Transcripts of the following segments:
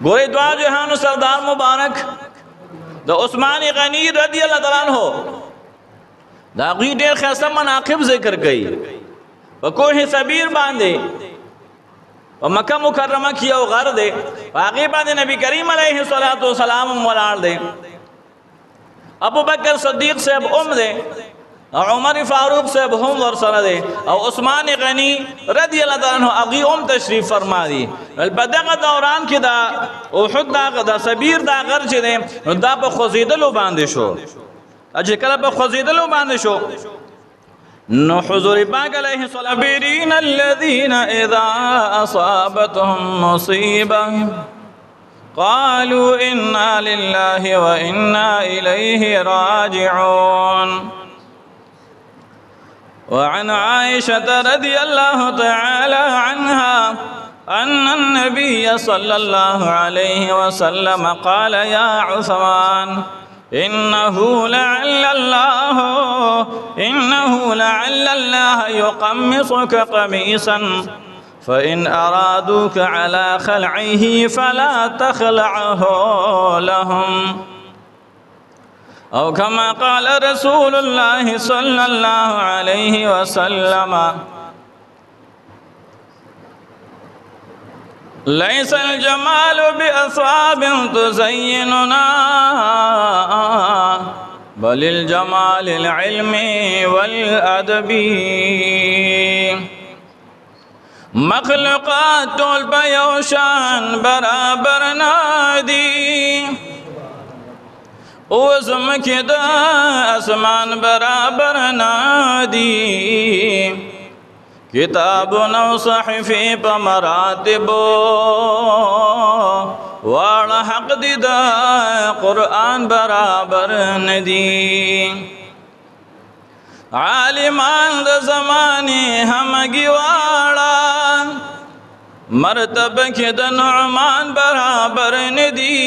गोरे द्वा जहान सरदार मुबारक द उस्मान गनी रदी अल्लाह तआला अन्हु दागी ढेर खैसा मनाकिब जिक्र कई कोह सबीर बांधे और मक्का मुकर्रमा किया गर दे आगे बांधे नबी करीम अलैहिस्सलातु वस्सलाम वलाल दे अबू बकर सद्दीक साहब दे और उमर फारूक साहब हम वरसना दे और उस्मान गनी रदी अल्लाह तआला अन्हु अगी तशरीफ फरमा दी बदग दौरान की दा उहुद दा सबीर दा गर दे दा पर खजीदलो बांधे शो अज कल पर खजीदलो बांधे शो नो हुजूर पाक अलैहिस्सलाम अल्लज़ीना इज़ा असाबतहुम मुसीबा क़ालू इन्ना लिल्लाहि व इन्ना इलैहि राजिऊन। वअन आयशा रज़ियल्लाहु तआला अन्हा अन्न नबिय सल्लल्लाहु अलैहि वसल्लम क़ाल या उस्मान इन्नहु लअल्लाह युक़म्मिसुक क़मीसन फ़इन अरादूक अला ख़लइही फ़ला तख़लअहु लहुम औ कमा क़ाल रसूलुल्लाह सल्लल्लाहु अलैहि वसल्लम लैसल जमालु बिअस्वाबिन तुज़य्यिनुना बलिल जमालिल इल्मी वल अदबी। मखलूक़ातुल बयोशान बराबर नादी उज़्म किदा आसमान बराबर नादी किताब नौ सहिफ़ी प मरातिबो वाड़ हक दिदा कुरान बराबर नदी। आलिमान द ज़माने हम गिवाड़ा मरतब के द नुमान बराबर नदी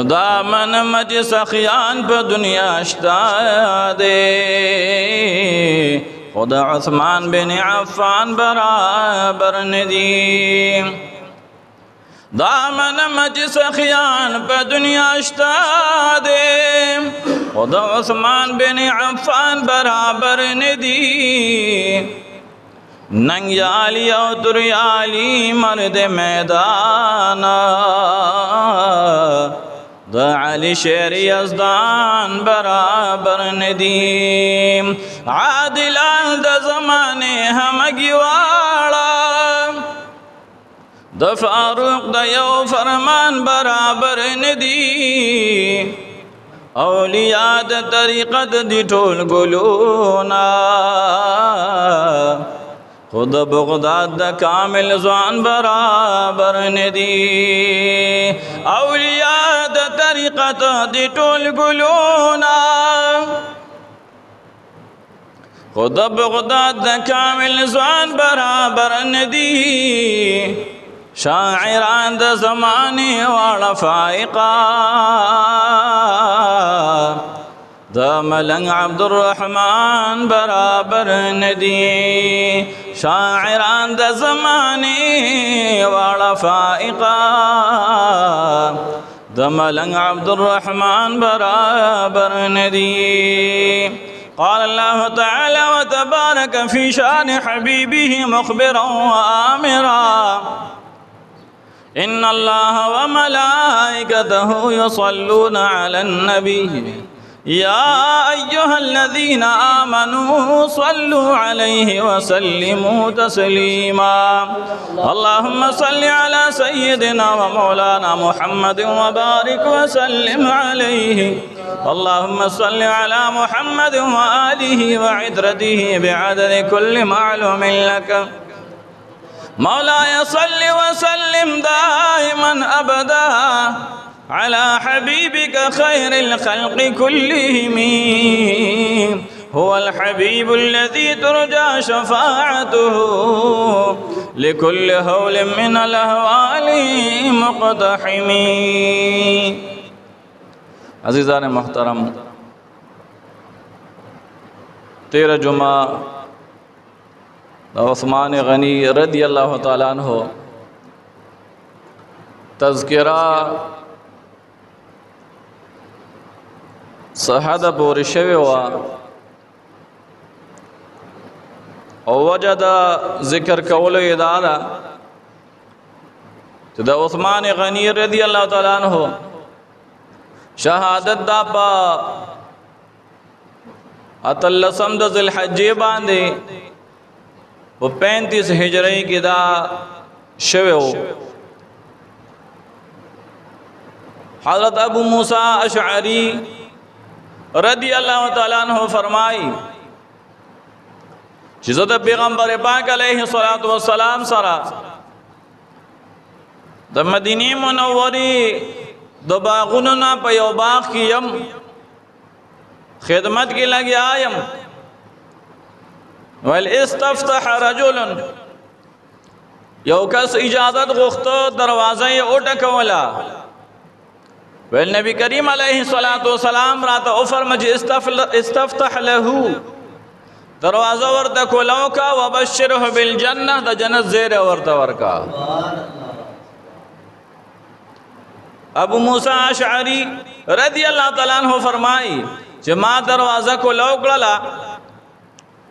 दामन मज सखियान पर दुनिया दे खुदा उस्मान बिन अफ़्फ़ान बराबर नदी दामन मज सखियान पर दुनिया दे खुदा उस्मान बिन अफ़्फ़ान बराबर नदी नंग्याली और तुरियाली मर्द मैदाना अली शेर यज़दान बराबर नदीम आदिलान द ज़माने हम गिवाड़ा द फारूक द यो फरमान बराबर नदी औलिया द तरीक़त दी ठोल गुलूना खुद बगदाद द कामिल ज़वान बराबर नदी औलिया द तरीक़त दी टोल गुलूना खुद बगदाद द कामिल ज़वान बराबर नदी शाइरान द ज़माने वाला फ़ाइक़ा द मलंग अब्दुर्रहमान बराबर नदी शाइरान द ज़माने वाला फ़ाइक़ा द मलंग अब्दुर्रहमान बराबर नदी। क़ाल अल्लाह तआला व तबारक फ़ी शान हबीबिही मुख़बिरन व आमिरा इन्नल्लाह व मलाइकतहु युसल्लूना अलन नबी या अय्युहल्लज़ीना आमनू सल्लु अलैहि व सल्लिमू तस्लीमा। अल्लाहुम्मा सल्लि अला सय्यिदिना व मौलाना मुहम्मद व बारिक व सल्लिम अलैहि। अल्लाहुम्मा सल्लि अला मुहम्मद व आलिहि व इत्रतिहि बिअददि कुल्लि मालूमिन लक। मौलाया सल्लि व सल्लिम दाइमन अबदा अला हबीबिका खैरिल खल्क़ि कुल्लिहिम हुवल हबीबुल्लज़ी तुरजा शफ़ाअतुहु लिकुल्लि हौलिन मिनल अहवालि मुक़तहिमी। अज़ीज़ान मोहतरम, 13 जुमा उस्मान गनी रज़ियल्लाहु ताला अन्हु تذکرہ صحد پوری شوی وا او وجه دا ذکر کولو ادارا چې د عثمان غنی رضی الله تعالی عنہ شهادت دا پا اتلسم د ذل حجې باندې په 35 هجری کې دا شوی و حضرت ابو موسی اشعری رضی اللہ تعالی عنہ فرمائی چې زه د پیغمبر پاک علیه الصلاۃ والسلام سره د مدینه منورې د باغونو نه په یو باغ کې يم خدمت کې لګیا یم ول استفتح رجل یو کس اجازت غوښته دروازه یې وټکوله ول نبی کریم علیہ الصلوۃ والسلام راته او فرمایي استفتح له دروازه ورته کولو کا وبشره بالجنه د جنت زیر ورته ورکا ابو موسی اشعری رضی اللہ تعالی عنہ فرمائی چې ما دروازه کولو کړه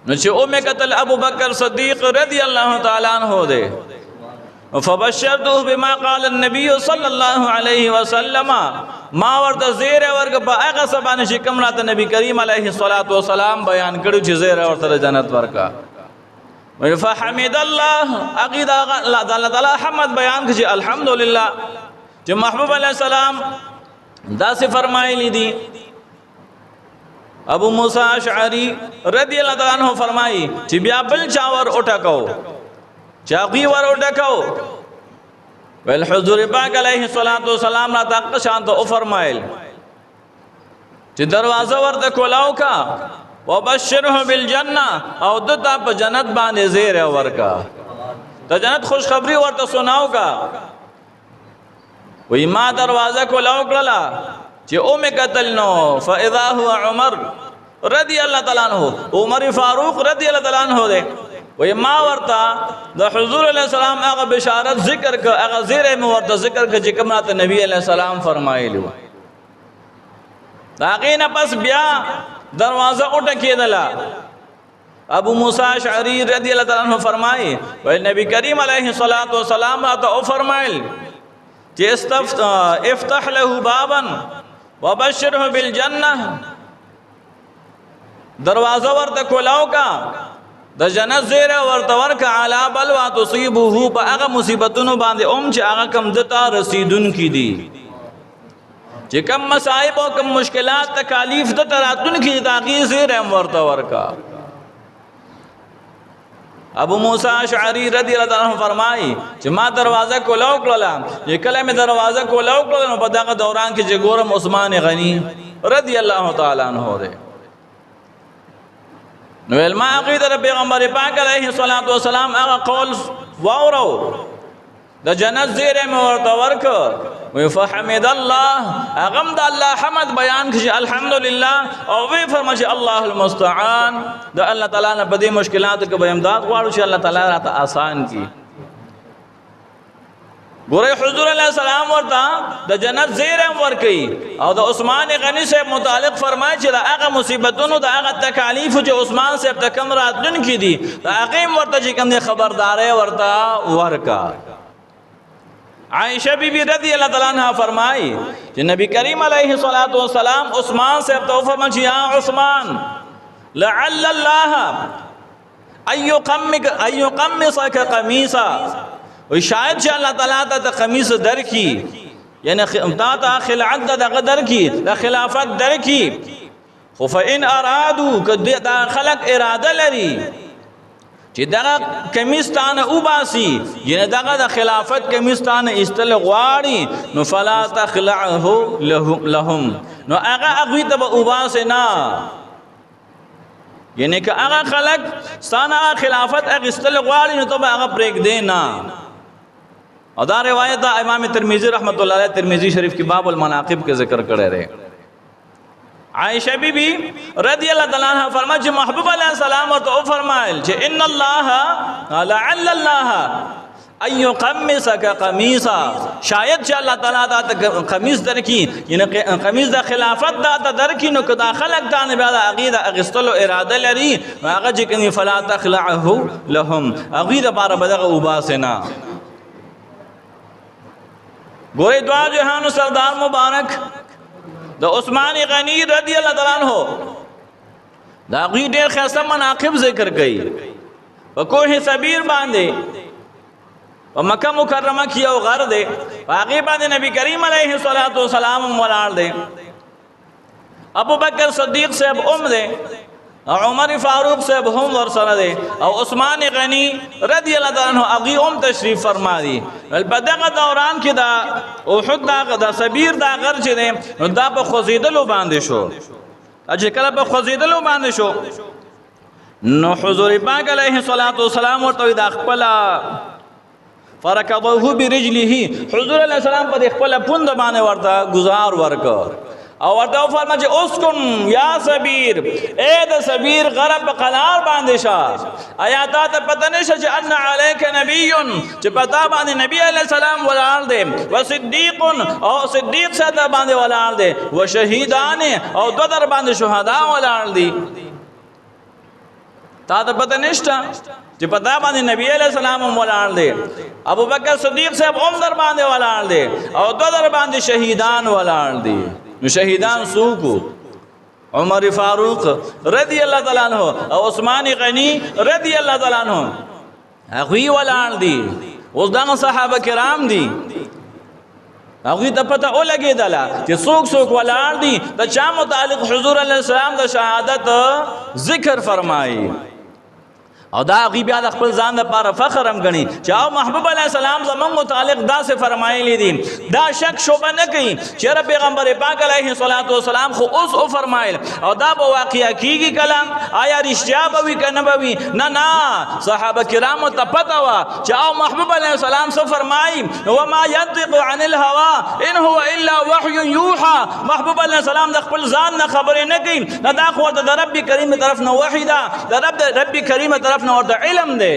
نو چې او مې قتل ابو بکر صدیق رضی اللہ تعالی عنہ دے فبشرته بما قال النبي صلى الله عليه وسلم ما ورته زیر ورګ په هغه سبانه چې کوم راته نبی کریم علیه الصلاۃ والسلام بیان کړو چې زیر ورته جنت ورکا فحمد الله عقید الله تعالی حمد بیان کړي الحمدلله چې محبوب علیہ السلام دا سے فرمایلی دي ابو موسی اشعری رضی اللہ تعالی عنہ فرمایي چې بیا بل چاور اٹھکاو چاقی ور اٹھکاو ول حضور پاک علیہ الصلوۃ والسلام را تک شانت او فرمایل چې دروازه ورته کولاو کا وبشره بالجنه او دته په جنت باندې زیر ورکا ته جنت خوشخبری ورته سناو کا وی ما دروازه کولاو کړلا چې او می قتل نو فاذا هو عمر رضی اللہ تعالی عنہ عمر فاروق رضی اللہ تعالی عنہ دے وی ما ورتا د حضور علیہ السلام هغه بشارت ذکر ک هغه زیره مو ورته ذکر ک چې کوم راته نبی علیہ السلام فرمایلو دا غینه پس بیا دروازه اٹکیدلا ابو موسی اشعری رضی اللہ تعالی عنہ فرمائے وی نبی کریم علیہ الصلوۃ والسلام راته او فرمایل چې افتح له بابا وبشره بالجنه دروازه ورته کولاو کا د جنت زیر ورته ورکا علا بلوا تصيبه په هغه مصیبتونو باندې چې هغه کم دتا رسیدون کی دي چې کم مصائب او کم مشکلات تکالیف د تراتون کی داغي زیر ورته ورکا ابو موسی اشعری رضی اللہ عنہ فرمائی چې ما دروازه کولاو کړل چې کله مې دروازه کولاو کړل نو په دغه دوران کې چې ګورم عثمان غنی رضی اللہ تعالی عنہ ده نو علما عقیده پیغمبر پاک علیہ الصلوۃ والسلام هغه قول واورو د جنت زیره مې ورته ورک وی فحمد الله اغم د الله حمد بیان کړي الحمدلله او وی فرمایي الله المستعان د الله تعالی نه په دې مشکلاتو کې به امداد غواړو چې الله تعالی راته آسان کړي ګوره حضور علیہ السلام ورته د جنت زیره ورکي او د عثمان غنی صاحب متعلق فرمایي چې هغه مصیبتونو د هغه تکالیف چې عثمان صاحب ته کم راتلون کې دي هغه ورته چې کوم خبرداري ورته ورکا عائشہ بی بی رضی اللہ تعالی عنہ فرمائی کہ نبی کریم علیہ الصلوۃ والسلام عثمان سے تو فرمایا یا عثمان لعل اللہ ایقمصک قمیصا شاید چې الله تعالی ته قمیص در کی یعنی تا خلعت د قدر کی د خلافت در کی خو فإن ارادو کدا خلق اراده لري چې دغه کمیستانه وباسي یعنی دغه د خلافت کمیستانه استل غواړي نو فلا تخلعه لهم نو هغه ته وباسي نه یعنی که هغه خلق ستانه خلافت هغه استل غواړي نو ته هغه پرېګ دی نه او دا روایت دا امام ترمذی رحمت الله علیه ترمذی شریف کی باب المناقب کے ذکر کرے رہے عائشہ بی بی رضی اللہ تعالی عنہ فرمائے کہ محبوب علیہ السلام اور تو فرمائے کہ ان اللہ لعل اللہ ان یقمصک قمیصا شاید چې الله تعالی دا قمیص درکې یعنی قمیص د خلافت دا درکې نو کدا خلق دا نه بیا د عقیده اغستلو اراده لري هغه چې کني فلا تخلعه لهم عقیده بار بدغه وباسنا ګورې دعا جهان سردار مبارک د عثمان غنی رضی الله تعالی عنہ دا غي ډېر خاصه مناقب ذکر کړي په کوه صبیر باندې په مکه مکرمه کې یو غر دی هغه باندې نبی کریم علیه الصلاۃ والسلام ولاړ دی ابو بکر صدیق صاحب دی عمر فاروق صاحب هم ورسره دي او عثمان غنی رضی الله تعالی عنہ هغه تشریف فرما دي البدغه دوران کې دا احد دا صبیر دا غر چې دی دا په خوځیدلو باندې شو چې کله په خوځیدلو باندې شو نو حضور پاک علیه الصلاۃ والسلام ورته د خپل فرکضه برجله حضور علیه السلام په خپل پوند باندې ورته گزار ورک او ورته فرمایي چې اسكن یا صبیر اے د صبیر غرب قلار باندې شه آیات ته پته نشه چې ان علیک نبی چې پتا باندې نبی علیہ السلام ولال دي وصدیق او صدیق ساده باندې ولال دي وشهیدان او دو در باندې شهدا ولال دي تا ته پته نشته چې پتا باندې نبی علیہ السلام ولال دي ابو بکر صدیق صاحب عمر باندې ولال دي او دو در باندې شهیدان ولال دي نو شهیدان سوکو عمر فاروق رضی اللہ تعالیٰ عنہ او عثمان غنی رضی اللہ تعالیٰ عنہ اغوی ولان دی اوس دغه صحابه کرام دی اغوی ته پته ولګی دلا چې سوک ولان دی د چا متعلق حضور علیہ السلام د شهادت ذکر فرمایي او دا غي بیا د خپل ځان لپاره فخر هم غني چې او محبوب علی السلام زمون متعلق دا سے فرمایلی دي دا شک شوبه نه کوي چې پیغمبر پاک علیه الصلاۃ والسلام خو اوس او فرمایل او دا به واقعیا کیږي کلام آیا رښتیا به وي کنه به وي نه صحابه کرام ته پته وا چې او محبوب علیه السلام څه فرمایي و ما ينطق عن الهوى ان هو الا وحي يوحى محبوب علیه السلام د خپل ځان نه خبرې نه کوي نه دا خو د رب کریم طرف نه وحی دا د رب کریم طرف نور علم دے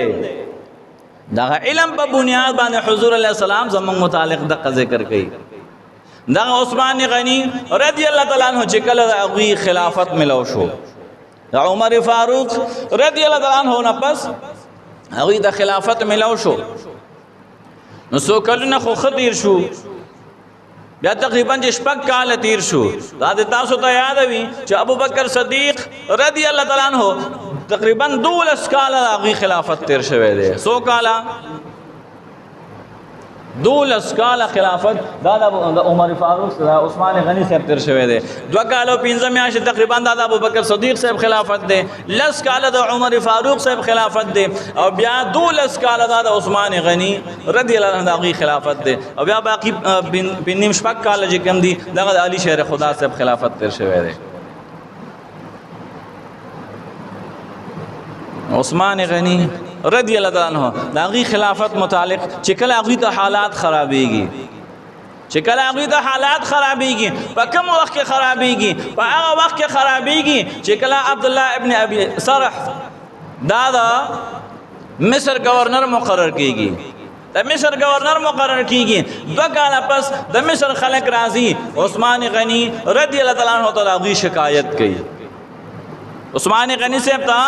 دا علم په بنیاد باندې حضور علیہ السلام زمون متعلق د ذکر کړي دا عثمان غنی رضی الله تعالی عنہ چې کله هغه خلافت ملو شو دا عمر فاروق رضی الله تعالی عنہ نه پس هغه د خلافت ملو شو نو سو کلونه خو خطیر شو بیا تقریبا شپږ کال تیر شو دا تاسو ته یاد وي چې ابو بکر صدیق رضی الله تعالی عنہ تقریبا 12 کال هغه خلافت تیر شوه دی 100 کال 12 کال خلافت دا د عمر فاروق سره عثمان غنی صاحب تیر شوه دی 2 کال او 15 میاشتې تقریبا دا د ابو بکر صدیق صاحب خلافت دی 10 کال د عمر فاروق صاحب خلافت دی او بیا 12 کال دا د عثمان غنی رضی الله عنه هغه خلافت دی او بیا باقی بنیم شپږ کال چې کم دی دغه علی شهر خدا صاحب خلافت تیر شوه دی عثمان غنی رضی اللہ عنہ داغی خلافت متعلق چکل اغوی تا حالات خرابیگی چکل اغوی تا حالات خرابیگی پا کم وقت کے خرابیگی پا اغا وقت کے خرابیگی چکل عبداللہ ابن ابی سرح دادا مصر گورنر مقرر کیگی دا مصر گورنر مقرر کیگی 2 کال پس دا مصر خلق رازی عثمان غنی رضی اللہ عنہ تا اغوی شکایت کی عثمان غنی صاحب تا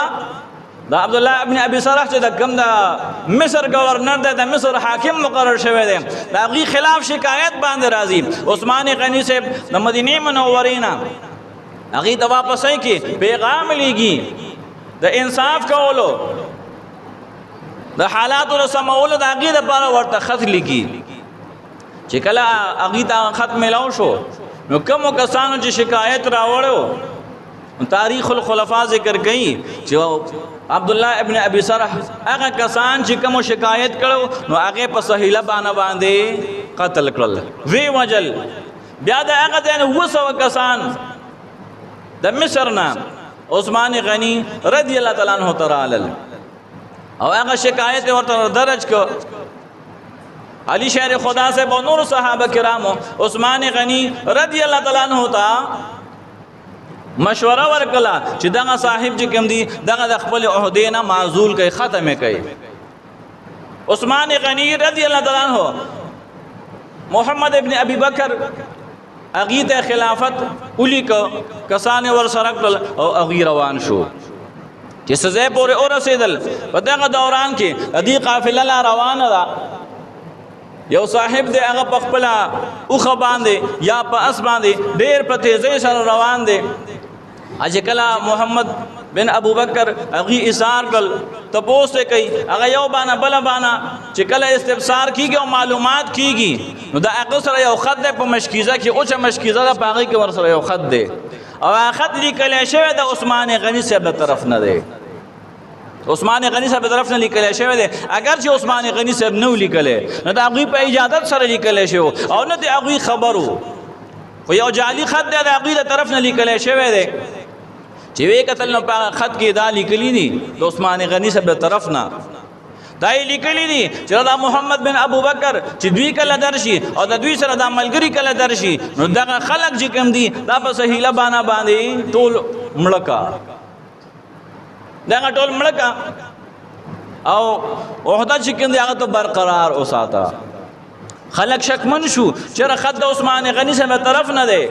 دا عبداللہ ابن ابی سرح چې د کوم د مصر گورنر دی د مصر حاکم مقرر شوی دی د هغې خلاف شکایت باندې راځي عثمان غنی صاحب د مدینې منورې نه هغې ته واپسۍ کې پیغام لیږي د انصاف کولو د حالاتو د سمولو د هغې دپاره ورته خط لیکي چې کله هغې ته خط میلاو شو نو کومو کسانو چې شکایت راوړی تاریخ الخلفاء ذکر کئی چې عبداللہ ابن ابی سرح اگه کسان چې کوم شکایت کړو نو هغه په سهیله باندې قتل کړل وی وجل بیا د هغه ځای 200 کسان د مصر نه عثمان غنی رضی الله تعالی عنہ ترالل او هغه شکایت ورته درج کو علی شهر خدا سے و نور صحابہ کرامو عثمان غنی رضی الله تعالی عنہ تا مشوره ورکلا چې دغه صاحب چې کوم دی دغه د خپل عہدې نه معزول کوي ختم کوي عثمان غنی رضی اللہ تعالیٰ عنہ محمد ابن ابی بکر اغیت خلافت اولی کسان ور سرکل او اغی روان شو چې سزا پورې ورسېدل په دغه دوران کې ادي قافله لا روانه ده یو صاحب دی هغه په خپل اوخه باندې یا په اس باندې ډېر په تیزۍ سره روان دی اجه کلا محمد بن ابو بکر اغي اثار کل تپوس ته کوي هغه یو باندې بل باندې چې کله استفسار کیږي او معلومات کیږي نو دا هغه سره یو خط دی په مشکیزه کې او چې مشکیزه ده په هغه کې ور سره یو خط دی او هغه خط لیکل شوی د عثمان غنی صاحب طرف نه دی عثمان غنی صاحب طرف نه لیکل شوی دی اگر چې عثمان غنی صاحب نو لیکل نو دا هغه په اجازه سره لیکل شوی او نه دی هغه خبرو خو یو جعلی خط دی د هغه طرف نه لیکل شوی دی چې وی قتل نو په خط کې دا لیکلی دي د عثمان غنی صاحب طرف نه دا لیکلی دي چې دا محمد بن ابو بکر چې دوی کله درشي او د دوی سره د ملګری کله درشي نو دغه خلق چې کوم دي دا په سهيله باندې ټول مړکا دغه ټول مړکا او وحدت چې کوم دي هغه ته برقرار اوساته خلق شکمن شو چې خط د عثمان غنی صاحب طرف نه دی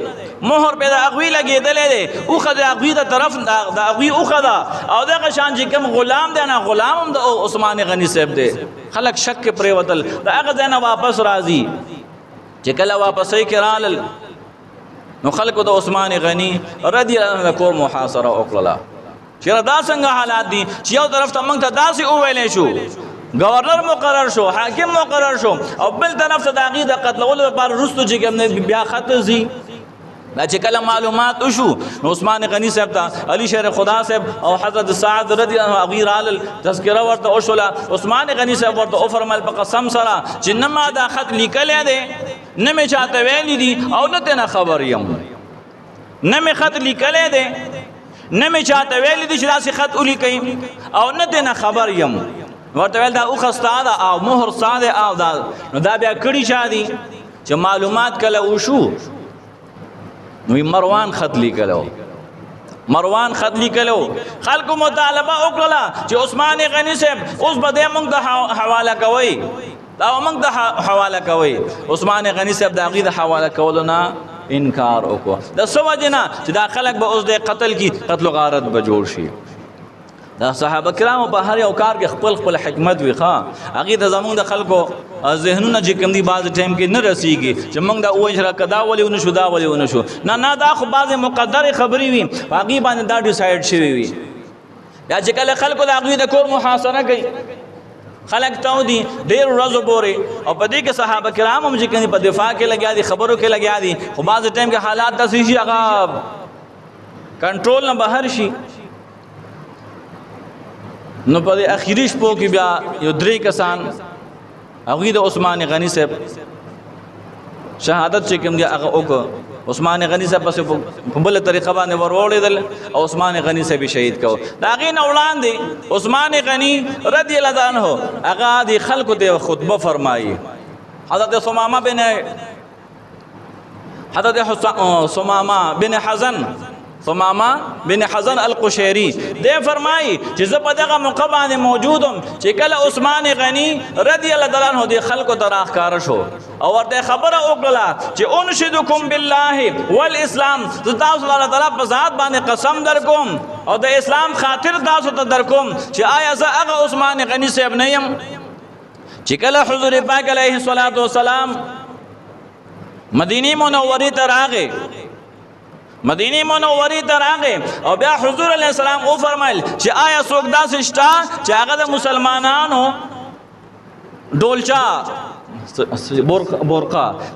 مهر په اغوی لګیدلې دی او خد اغوی د طرف د اغوی او خدا او دغه شان چې کوم غلام دی نه غلام هم د عثمان غنی صاحب دی خلق شک پرې وتل دا هغه نه واپس راځي چې کله واپس یې کرال نو خلق د عثمان غنی رضی الله عنه کور محاصره وکړه چې دا څنګه حالات دي چې یو طرف ته موږ ته داسې وویلې شو گورنر مقرر شو حاکم مقرر شو او بل طرف ته د هغې د قتلولو لپاره وروستو چې کوم بیا خط ځي دا چې کله معلومات وشو نو عثمان غنی صاحب ته علي شیر خدا صاحب او حضرت سعد رضی الله عنه هغې رالل تذکره ورته وشوله عثمان غنی صاحب ورته وفرمایل په قسم سره چې نه ما دا خط لیکلی دی نه مې چاته ویلی دي او نه ترې نه خبر یم نه مې خط لیکلی دی نه مې چاته ویلی دي چې داسې خط ولیکئ او نه ترې نه خبر یم ورته ویل دا اوخه ستا ده او مهر ستا دی او دا نو دا بیا کړي چا دي چې معلومات کله وشو نو مروان خط لیکلو مروان خط لیکلو خلکو مطالبه وکړه چې عثمان غنی صاحب اوس به دې موږ د حواله کوي دا موږ د حواله کوي عثمان غنی صاحب د هغې د حواله کولو نه انکار وکړو د څه وجې نه چې دا خلک به اوس د قتل کی قتل و غارت به جوړ شي دا صحابه کرامو په هر یو کار کې خپل خپل حکمت وي ښه هغې ته زموږ د خلکو ذهنونه چې کوم دي بعض ټایم کې نه رسیږي چې موږ دا ووایو چې راکه دا ولې ونه شو دا ولې ونه شو نه دا خو بعضې مقدرې خبرې وي په هغې باندې دا ډیسایډ شوي وي یا چې کله خلکو د هغوی د کور محاصره کوي خلک تاودي ډېر ورځو پورې او په دې کې صحابه کرام هم چې کوم په دفاع کې لګیا دي خبرو کې لګیا دي خو بعض ټایم کې حالات داسې شي هغه کنټرول نه بهر شي نو په دې اخیری شپو کې بیا یو درې کسان هغوی د عثمان غنی صاحب شهادت چې کوم دی هغه وکړه عثمان غنی صاحب پسې په بله طریقه باندې ور وړېدل او عثمان غنی صاحب شهید کو د هغې نه وړاندې عثمان غنی رضی الله عنه هغه د خلکو ته خطبه فرمایي حضرت ثمامه بن حزن ثمامه بن حزن القشيري دې فرمایي چې زه په دغه موقع باندې موجودم چې کله عثمان غنی رضی الله تعالی عنہ د خلکو ته راښکاره شو او ورته خبره وکړه چې انشدکم بالله والاسلام زه تاسو الله تعالی په ذات باندې قسم درکوم او د اسلام خاطر تاسو ته درکوم چې آیا زه هغه عثمان غنی صاحب نه یم چې کله حضور پاک علیه الصلاۃ والسلام مدینه منوره ته راغی مدینه منوره ته راغی او بیا حضور علیه السلام او فرمایل چې آیا څوک داسې شته چې هغه د مسلمانانو ډولچا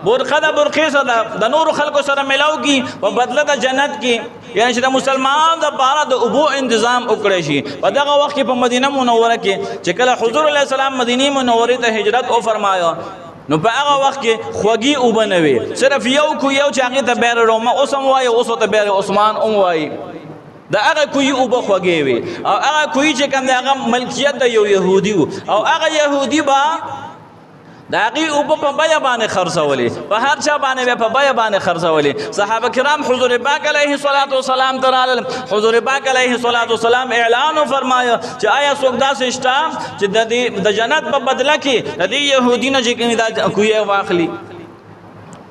برقه د برقې سره د نورو خلکو سره ملاو کی په بدله د جنت کې یعنی چې د مسلمان د پاره د اوبو انتظام وکړی شي په دغه وخت کې په مدینه منوره کې چې کله حضور علیه السلام مدینه منوره ته هجرت او فرمایا نو په هغه وخت کې خوږی اوبه نه وي صرف یو چې هغې ته بیر رومه اوس هم وایي اوس ورته بیر عثمان هم وایي د هغه کوهي اوبه خوږې وي او هغه کوهي چې کوم دی هغه ملکیت د یو یهودي و او هغه یهودي به داغي او په بیا باندې خرڅولې په هر چا باندې په بیا باندې خرڅولې صحابه کرام حضور پاک علیه الصلاۃ والسلام ترال حضور پاک علیه الصلاۃ والسلام اعلان فرمایا چې آیا څوک داسې شته چې د جنت په بدله کې د يهودینو چې کوي دا کوی واخلي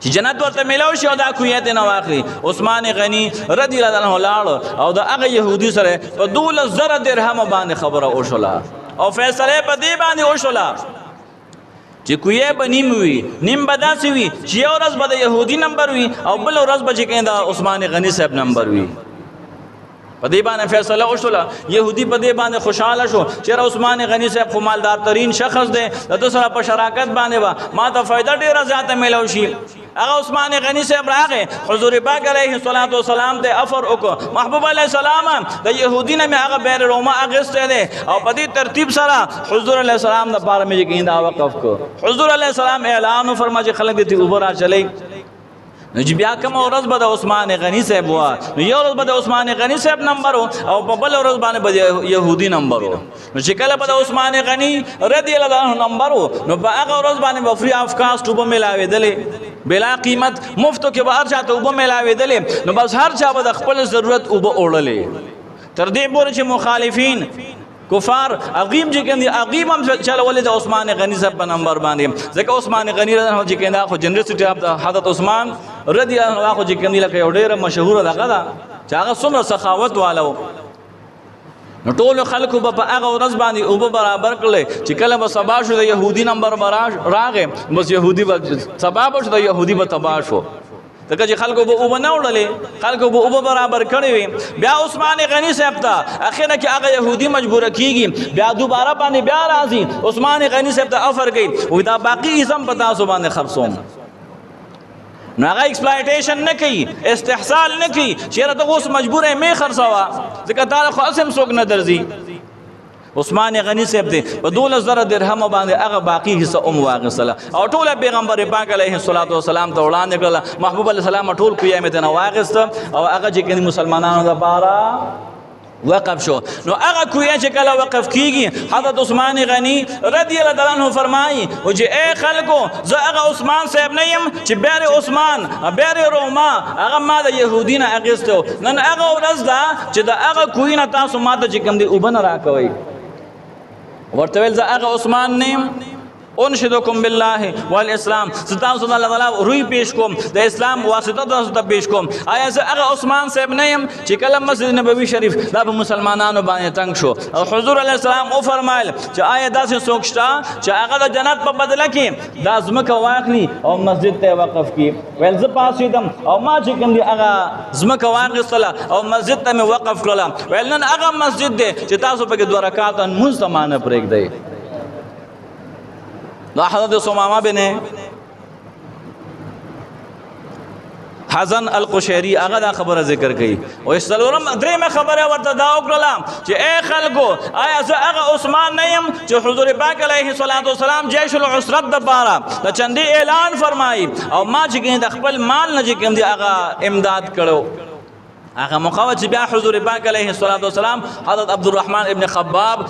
چې جنت ورته ملو شي او دا کویت نه واخلي عثمان غنی رضی الله عنه لاړ او دا هغه يهودي سره په 12000 درهم باندې خبره وشوله او فیصله په دې باندې وشوله چې کوی به نیم وي نیم به داسې وي چې یو ورځ به د يهودي نمبر وي او بل ورځ به چې کیندا عثمان غنی صاحب نمبر وي په دې باندې فیصله وشوله يهودي په دې باندې خوشاله شو چې عثمان غنی صاحب خو مالدار ترين شخص دی د سره په شراکت باندې ما ته فائدہ ډیره زیاته ملو شي هغه عثمان غنی صاحب راغه حضور پاک علیه الصلاۃ والسلام ته افر وکړه محبوب علیه السلام د يهودي نه هغه بیر روما اگسته دی او په دې ترتیب سره حضور علیه السلام د بار مې کیندا وقف کو حضور علیه السلام اعلان فرمایي خلک دې اوپر چلی نو چې بیا کوم ورځ به د عثمان غنی صاحب وا نو یو ورځ به د عثمان غنی صاحب نمبر او په بل ورځ باندې به يهودي نمبر نو چې کله به د عثمان غنی رضی الله عنه نمبر نو په هغه ورځ باندې به فری اف کاست وب ملاوي دلې بلا قیمت مفتو کې به هر چاته وب ملاوي دلې نو بس هر چا به د خپل ضرورت وب اوړلې تر دې پورې چې مخالفین کفار عقیم چې کندي عقیم هم چلولې د عثمان غنی صاحب په نمبر باندې ځکه عثمان غنی رضی الله عنه چې کنده خو جنرالټي اف د حضرت عثمان رضی الله عنه چې کندي لکه یو ډیره مشهور دغه دا چې هغه څومره سخاوت والو نو ټول خلکو په هغه ورځ باندې او برابر کړل چې کله به سبا شو د يهودي نمبر راغې بس يهودي به سبا شو د يهودي به تبا شو دغه چې خلکو به او بناولې خلکو به او برابر کړی وي بیا عثمان غنی صاحب ته اخیره کې هغه يهودي مجبور کیږي بیا دوباره باندې بیا راځي عثمان غنی صاحب ته افر کوي او دا باقی اسم پتا سو باندې خرصوم نو هغه ایکسپلایټیشن نه کوي استحصال نه کوي چیرې ته اوس مجبور مې خرڅوا ځکه تعالی خو اسم څوک نه درځي عثمان غنی صاحب دې په 12000 درهم باندې هغه باقی حصہ واغسله او ټول پیغمبر پاک علیه الصلاۃ والسلام ته وړاندې کړل محبوب علیه السلام ټول قیامت نه واغست او هغه چې مسلمانانو لپاره وقف شو نو هغه کوی چې کله وقف کیږي حضرت عثمان غنی رضی الله عنه فرمایي او چې اے خلکو زه هغه عثمان صاحب نه يم چې بیر عثمان بیر روما هغه ما د يهودین اغستو نن هغه ورځ دا چې د هغه کوی نه تاسو ما ته چې کوم دی وبن راکوي ورته ویل زه هغه عثمان نیم انشدکم بالله والاسلام ستاسو الله تعالی روی پیش کوم د اسلام واسطه تاسو ته پیش کوم آیا زه هغه عثمان صاحب نه يم چې کله مسجد نبوي شریف دا په مسلمانانو باندې تنگ شو او حضور علیه السلام او فرمایل چې آیا داسې څوک شته چې هغه د جنت په بدله کې دا ځمکه واخلي او مسجد ته وقف کړي ویل زه پاسېدم او ما چې کوم دی هغه ځمکه واخیستله او مسجد ته مې وقف کړله ویل نن هغه مسجد دی چې تاسو پکې 2 رکعات لمونځ ته مانه پرېږدئ دا حضرت ثمامه بن حزن القشيري هغه دا خبره ذکر کړي او استلورم درېمه خبره ورته دا وکړه چې اے خلکو آیا زه هغه عثمان نه يم چې حضور پاک علیه الصلاۃ والسلام جيش العسرت د بارا د چندي اعلان فرمایي او ما چې د خپل مال نه چې کوم دی هغه امداد کړو هغه مخاوت چې بیا حضور پاک علیه الصلاۃ والسلام حضرت عبدالرحمن ابن خباب